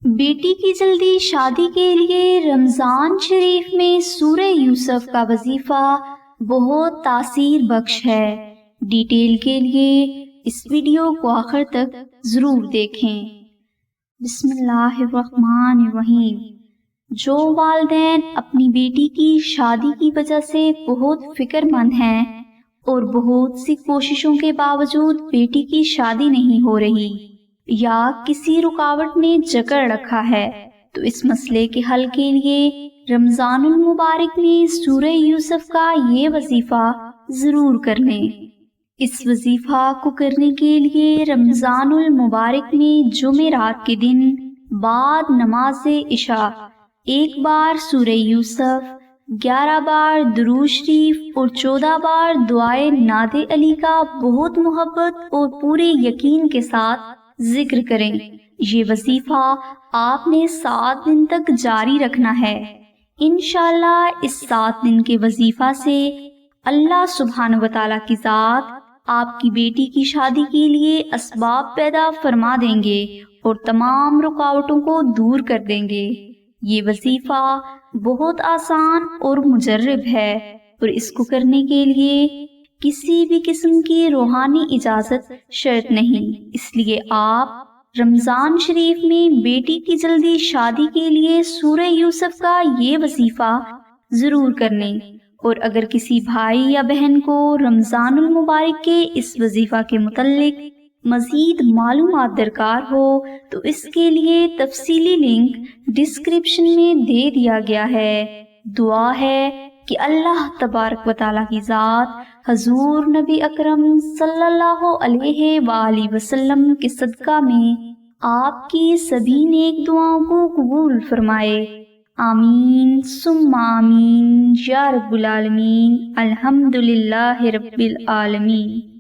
بیٹی کی جلدی شادی کے لیے رمضان شریف میں سورہ یوسف کا وظیفہ بہت تاثیر بخش ہے۔ ڈیٹیل کے لیے اس ویڈیو کو آخر تک ضرور دیکھیں۔ بسم اللہ الرحمن الرحیم۔ جو والدین اپنی بیٹی کی شادی کی وجہ سے بہت فکر مند ہیں اور بہت سی کوششوں کے باوجود بیٹی کی شادی نہیں ہو رہی یا کسی رکاوٹ نے جکڑ رکھا ہے، تو اس مسئلے کے حل کے لیے رمضان المبارک میں سورہ یوسف کا یہ وظیفہ ضرور کر لیں۔ اس وظیفہ کو کرنے کے لیے رمضان المبارک میں جمعرات کے دن بعد نماز عشاء 1 بار سورہ یوسف، 11 بار درود شریف اور 14 بار دعائے ناد علی کا بہت محبت اور پورے یقین کے ساتھ ذکر کریں۔ یہ وظیفہ آپ نے 7 دن تک جاری رکھنا ہے۔ انشاءاللہ اس 7 دن کے وظیفہ سے اللہ سبحانہ وتعالی کی ذات آپ کی بیٹی کی شادی کے لیے اسباب پیدا فرما دیں گے اور تمام رکاوٹوں کو دور کر دیں گے۔ یہ وظیفہ بہت آسان اور مجرب ہے اور اس کو کرنے کے لیے کسی بھی قسم کی روحانی اجازت شرط نہیں، اس لیے آپ رمضان شریف میں بیٹی کی جلدی شادی کے لیے سورہ یوسف کا یہ وظیفہ ضرور کر لیں۔ اور اگر کسی بھائی یا بہن کو رمضان المبارک کے اس وظیفہ کے متعلق مزید معلومات درکار ہو تو اس کے لیے تفصیلی لنک ڈسکرپشن میں دے دیا گیا ہے۔ دعا ہے کہ اللہ تبارک و تعالیٰ کی ذات حضور نبی اکرم صلی اللہ علیہ وآلہ وسلم کے صدقہ میں آپ کی سبھی نیک دعاؤں کو قبول فرمائے۔ آمین ثم آمین یا رب العالمین۔ الحمدللہ رب العالمین۔